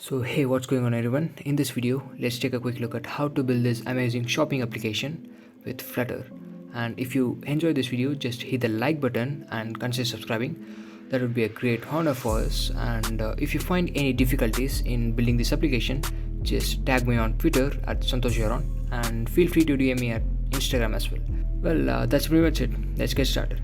So hey, what's going on everyone? In this video, let's take a quick look at how to build this amazing shopping application with Flutter. And if you enjoyed this video, just hit the like button and consider subscribing. That would be a great honor for us. And if you find any difficulties in building this application, just tag me on Twitter at SantosJaron and feel free to DM me at Instagram as well. Well, that's pretty much it. Let's get started.